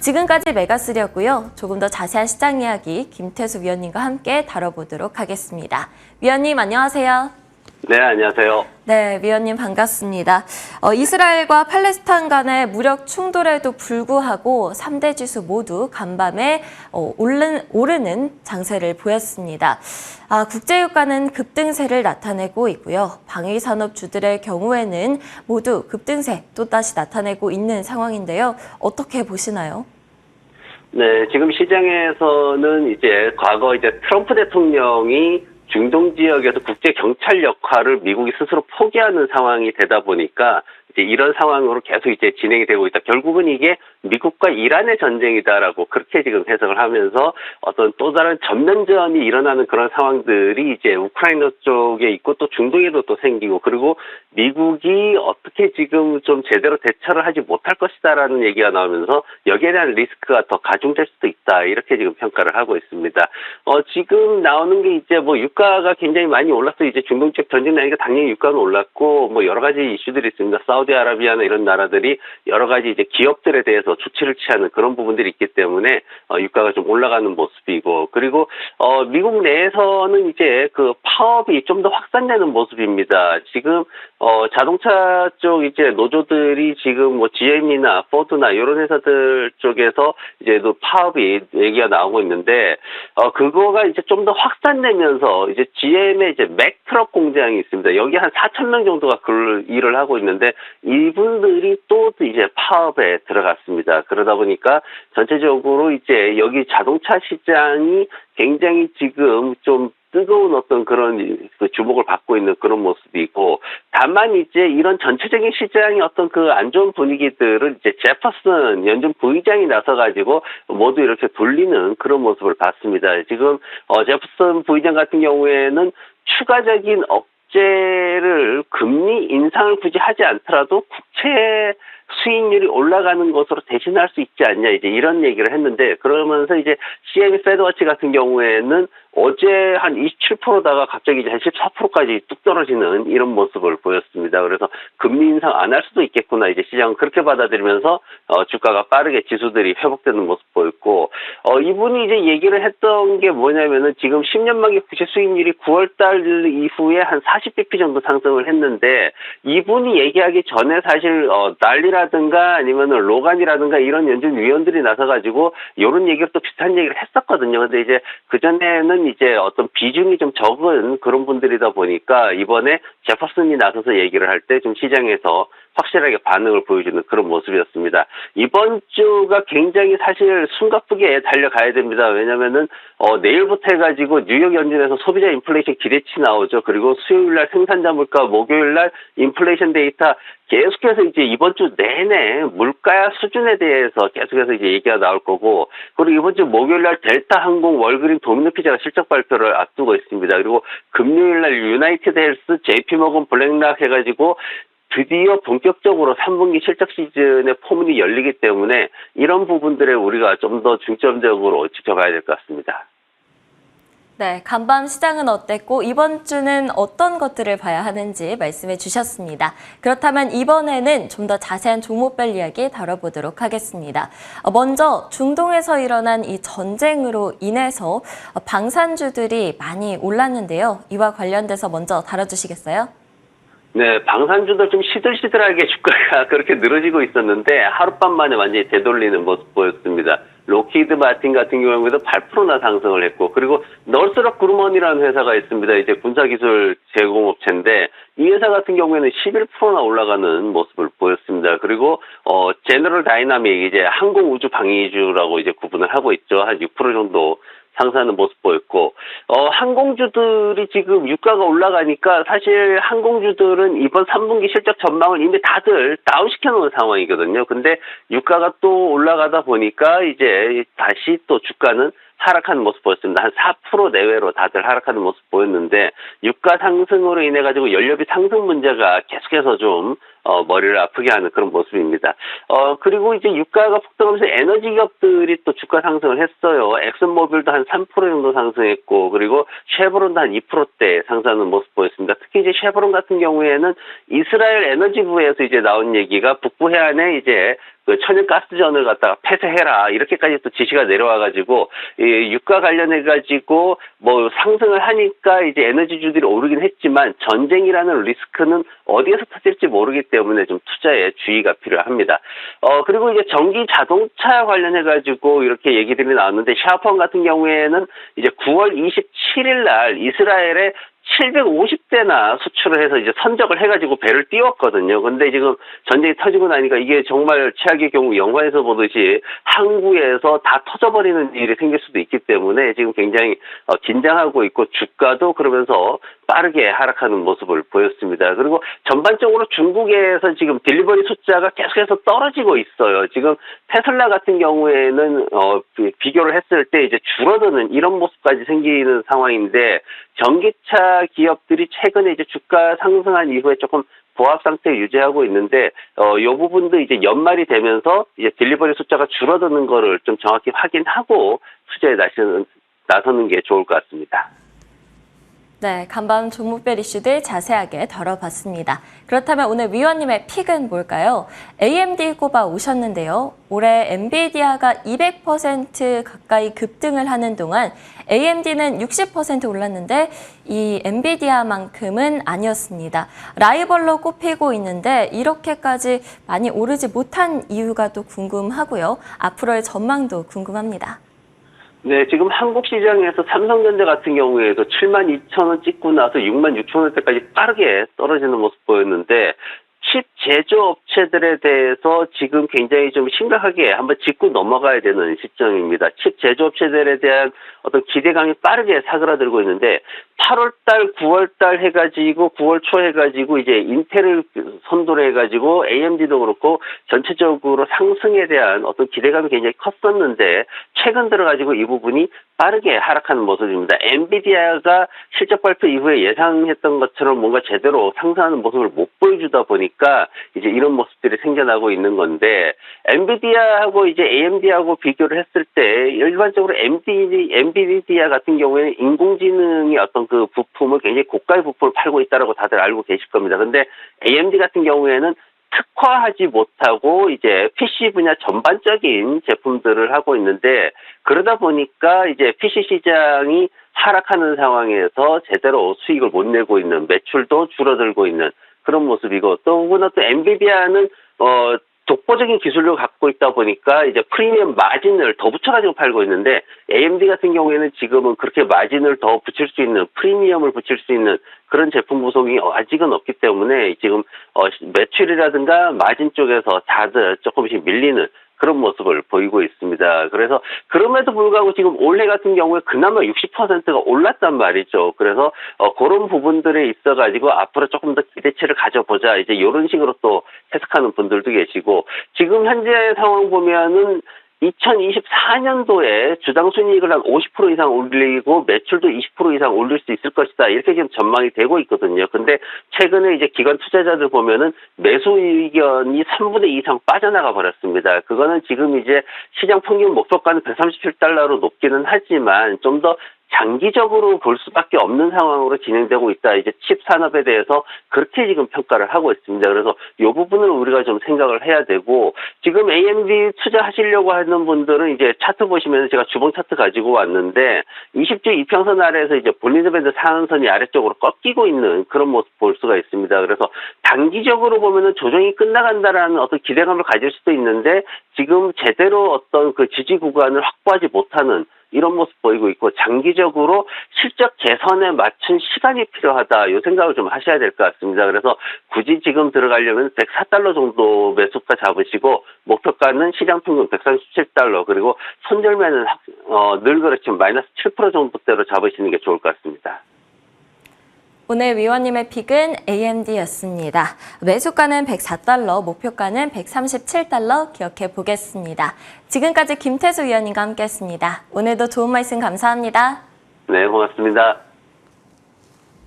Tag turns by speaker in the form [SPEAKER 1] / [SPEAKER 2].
[SPEAKER 1] 지금까지 메가3였고요. 조금 더 자세한 시장 이야기 김태수 위원님과 함께 다뤄보도록 하겠습니다. 위원님 안녕하세요.
[SPEAKER 2] 네, 안녕하세요.
[SPEAKER 1] 네, 위원님 반갑습니다. 이스라엘과 팔레스타인 간의 무력 충돌에도 불구하고 3대 지수 모두 간밤에 오르는 장세를 보였습니다. 국제유가는 급등세를 나타내고 있고요. 방위산업주들의 경우에는 모두 급등세 또다시 나타내고 있는 상황인데요. 어떻게 보시나요?
[SPEAKER 2] 네, 지금 시장에서는 과거 트럼프 대통령이 중동 지역에서 국제 경찰 역할을 미국이 스스로 포기하는 상황이 되다 보니까 이런 상황으로 계속 진행이 되고 있다. 결국은 이게 미국과 이란의 전쟁이다라고 그렇게 지금 해석을 하면서 어떤 또 다른 전면전이 일어나는 그런 상황들이 우크라이나 쪽에 있고 또 중동에도 또 생기고, 그리고 미국이 어떻게 지금 좀 제대로 대처를 하지 못할 것이다라는 얘기가 나오면서 여기에 대한 리스크가 더 가중될 수도 있다, 이렇게 지금 평가를 하고 있습니다. 지금 나오는 게 유가가 굉장히 많이 올랐어. 중동 쪽 전쟁 나니까 당연히 유가는 올랐고, 여러 가지 이슈들이 있습니다. 사우디아라비아나 이런 나라들이 여러 가지 기업들에 대해서 조치를 취하는 그런 부분들이 있기 때문에 유가가 좀 올라가는 모습이고, 그리고 미국 내에서는 그 파업이 좀 더 확산되는 모습입니다. 지금 자동차 쪽 노조들이 지금 GM이나 포드나 이런 회사들 쪽에서 또 파업이 얘기가 나오고 있는데, 그거가 좀 더 확산되면서 GM의 맥 트럭 공장이 있습니다. 여기 한 4,000명 정도가 일을 하고 있는데 이분들이 또 파업에 들어갔습니다. 그러다 보니까 전체적으로 여기 자동차 시장이 굉장히 지금 좀 뜨거운 어떤 그런 주목을 받고 있는 그런 모습이 있고, 다만 이런 전체적인 시장의 어떤 그 안 좋은 분위기들을 제퍼슨 연준 부의장이 나서가지고 모두 이렇게 돌리는 그런 모습을 봤습니다. 지금 제퍼슨 부의장 같은 경우에는 추가적인 억제를 금리 인상을 굳이 하지 않더라도 국채 수익률이 올라가는 것으로 대신할 수 있지 않냐, 이런 얘기를 했는데, 그러면서 CME 페드워치 같은 경우에는 어제 한 27%다가 갑자기 한 14%까지 뚝 떨어지는 이런 모습을 보였습니다. 그래서 금리 인상 안 할 수도 있겠구나, 시장은 그렇게 받아들이면서 주가가 빠르게 지수들이 회복되는 모습 보였고, 이분이 얘기를 했던 게 뭐냐면은 지금 10년 만기 국채 수익률이 9월달 이후에 한 40bp 정도 상승을 했는데, 이분이 얘기하기 전에 사실 난리라든가 아니면은 로간이라든가 이런 연준 위원들이 나서가지고 이런 얘기를 또 비슷한 얘기를 했었거든요. 근데 그전에는 어떤 비중이 좀 적은 그런 분들이다 보니까 이번에 제퍼슨이 나서서 얘기를 할 때 좀 시장에서 확실하게 반응을 보여주는 그런 모습이었습니다. 이번 주가 굉장히 사실 숨가쁘게 달려가야 됩니다. 왜냐면은 내일부터 해가지고 뉴욕 연준에서 소비자 인플레이션 기대치 나오죠. 그리고 수요일날 생산자 물가, 목요일날 인플레이션 데이터, 계속해서 이번 주 내내 물가 수준에 대해서 계속해서 얘기가 나올 거고, 그리고 이번 주 목요일날 델타 항공, 월그린, 도미노 피자가 실적 발표를 앞두고 있습니다. 그리고 금요일날 유나이티드 헬스, JP모건, 블랙락 해가지고 드디어 본격적으로 3분기 실적 시즌의 포문이 열리기 때문에 이런 부분들에 우리가 좀 더 중점적으로 지켜봐야 될 것 같습니다.
[SPEAKER 1] 네, 간밤 시장은 어땠고 이번 주는 어떤 것들을 봐야 하는지 말씀해 주셨습니다. 그렇다면 이번에는 좀 더 자세한 종목별 이야기 다뤄보도록 하겠습니다. 먼저 중동에서 일어난 이 전쟁으로 인해서 방산주들이 많이 올랐는데요. 이와 관련돼서 먼저 다뤄주시겠어요?
[SPEAKER 2] 네, 방산주들 좀 시들시들하게 주가가 그렇게 늘어지고 있었는데 하룻밤 만에 완전히 되돌리는 모습 보였습니다. 로키드 마틴 같은 경우에도 8%나 상승을 했고, 그리고 널스럽 그루먼이라는 회사가 있습니다. 군사기술 제공업체인데 이 회사 같은 경우에는 11%나 올라가는 모습을 보였습니다. 그리고 제너럴 다이나믹 항공우주 방위주라고 구분을 하고 있죠. 한 6% 정도 상승하는 모습 보였고, 항공주들이 지금 유가가 올라가니까 사실 항공주들은 이번 3분기 실적 전망을 이미 다들 다운시켜 놓은 상황이거든요. 근데 유가가 또 올라가다 보니까 다시 또 주가는 하락하는 모습 보였습니다. 한 4% 내외로 다들 하락하는 모습 보였는데, 유가 상승으로 인해 가지고 연료비 상승 문제가 계속해서 좀 머리를 아프게 하는 그런 모습입니다. 그리고 이제 유가가 폭등하면서 에너지 기업들이 또 주가 상승을 했어요. 엑슨모빌도 한 3% 정도 상승했고, 그리고 쉐보론도 한 2%대 상승하는 모습 보였습니다. 특히 이제 쉐보론 같은 경우에는 이스라엘 에너지부에서 이제 나온 얘기가 북부 해안에 이제 그 천연가스전을 갖다가 폐쇄해라 이렇게까지 또 지시가 내려와가지고 이 유가 관련해가지고 뭐 상승을 하니까 이제 에너지주들이 오르긴 했지만 전쟁이라는 리스크는 어디에서 터질지 모르기 때문에 좀 투자에 주의가 필요합니다. 그리고 이제 전기 자동차 관련해가지고 이렇게 얘기들이 나왔는데 샤폰 같은 경우에는 이제 9월 27일 날 이스라엘에 750대나 수출을 해서 이제 선적을 해가지고 배를 띄웠거든요. 근데 지금 전쟁이 터지고 나니까 이게 정말 최악의 경우 영화에서 보듯이 항구에서 다 터져버리는 일이 생길 수도 있기 때문에 지금 굉장히 긴장하고 있고 주가도 그러면서 빠르게 하락하는 모습을 보였습니다. 그리고 전반적으로 중국에서 지금 딜리버리 숫자가 계속해서 떨어지고 있어요. 지금 테슬라 같은 경우에는 비교를 했을 때 이제 줄어드는 이런 모습까지 생기는 상황인데 전기차 기업들이 최근에 이제 주가 상승한 이후에 조금 보합 상태 유지하고 있는데 이 부분도 이제 연말이 되면서 이제 딜리버리 숫자가 줄어드는 거를 좀 정확히 확인하고 투자에 나서는 게 좋을 것 같습니다.
[SPEAKER 1] 네, 간밤 종목별 이슈들 자세하게 다뤄봤습니다. 그렇다면 오늘 위원님의 픽은 뭘까요? AMD 꼽아 오셨는데요. 올해 엔비디아가 200% 가까이 급등을 하는 동안 AMD는 60% 올랐는데 이 엔비디아만큼은 아니었습니다. 라이벌로 꼽히고 있는데 이렇게까지 많이 오르지 못한 이유가 또 궁금하고요. 앞으로의 전망도 궁금합니다.
[SPEAKER 2] 네, 지금 한국 시장에서 삼성전자 같은 경우에도 72,000원 찍고 나서 66,000원대까지 빠르게 떨어지는 모습 보였는데 칩 제조업체들에 대해서 지금 굉장히 좀 심각하게 한번 짚고 넘어가야 되는 시점입니다. 칩 제조업체들에 대한 어떤 기대감이 빠르게 사그라들고 있는데 8월달, 9월달 해가지고 9월 초 해가지고 이제 인텔을 선도로 해가지고 AMD도 그렇고 전체적으로 상승에 대한 어떤 기대감이 굉장히 컸었는데 최근 들어가지고 이 부분이 빠르게 하락하는 모습입니다. 엔비디아가 실적 발표 이후에 예상했던 것처럼 뭔가 제대로 상승하는 모습을 못 보여주다 보니까 이제 이런 모습들이 생겨나고 있는 건데 엔비디아하고 이제 AMD하고 비교를 했을 때 일반적으로 엔비디아 같은 경우에는 인공지능의 어떤 그 부품을 굉장히 고가의 부품을 팔고 있다라고 다들 알고 계실 겁니다. 근데 AMD 같은 경우에는 특화하지 못하고 이제 PC 분야 전반적인 제품들을 하고 있는데 그러다 보니까 이제 PC 시장이 하락하는 상황에서 제대로 수익을 못 내고 있는 매출도 줄어들고 있는 그런 모습이고 또 엔비디아는 독보적인 기술력을 갖고 있다 보니까 이제 프리미엄 마진을 더 붙여가지고 팔고 있는데 AMD 같은 경우에는 지금은 그렇게 마진을 더 붙일 수 있는 프리미엄을 붙일 수 있는 그런 제품 구성이 아직은 없기 때문에 지금 매출이라든가 마진 쪽에서 다들 조금씩 밀리는 그런 모습을 보이고 있습니다. 그래서 그럼에도 불구하고 지금 올해 같은 경우에 그나마 60%가 올랐단 말이죠. 그래서 그런 부분들에 있어가지고 앞으로 조금 더 기대치를 가져보자 이제 이런 식으로 또 해석하는 분들도 계시고 지금 현재 상황 보면은 2024년도에 주당 순이익을 한 50% 이상 올리고 매출도 20% 이상 올릴 수 있을 것이다. 이렇게 지금 전망이 되고 있거든요. 근데 최근에 이제 기관 투자자들 보면은 매수 의견이 3분의 2 이상 빠져나가 버렸습니다. 그거는 지금 이제 시장 평균 목표가는 137달러로 높기는 하지만 좀 더 장기적으로 볼 수밖에 없는 상황으로 진행되고 있다. 이제 칩 산업에 대해서 그렇게 지금 평가를 하고 있습니다. 그래서 이 부분을 우리가 좀 생각을 해야 되고 지금 AMD 투자하시려고 하는 분들은 이제 차트 보시면 제가 주봉 차트 가지고 왔는데 20주 이평선 아래에서 이제 볼린저 밴드 상한선이 아래쪽으로 꺾이고 있는 그런 모습 볼 수가 있습니다. 그래서 단기적으로 보면은 조정이 끝나간다라는 어떤 기대감을 가질 수도 있는데 지금 제대로 어떤 그 지지 구간을 확보하지 못하는 이런 모습 보이고 있고 장기적으로 실적 개선에 맞춘 시간이 필요하다. 이 생각을 좀 하셔야 될 것 같습니다. 그래서 굳이 지금 들어가려면 104달러 정도 매수가 잡으시고 목표가는 시장 평균 137달러 그리고 손절매는 늘 그렇지만 마이너스 7% 정도대로 잡으시는 게 좋을 것 같습니다.
[SPEAKER 1] 오늘 위원님의 픽은 AMD였습니다. 매수가는 104달러, 목표가는 137달러 기억해 보겠습니다. 지금까지 김태수 위원님과 함께했습니다. 오늘도 좋은 말씀 감사합니다.
[SPEAKER 2] 네, 고맙습니다.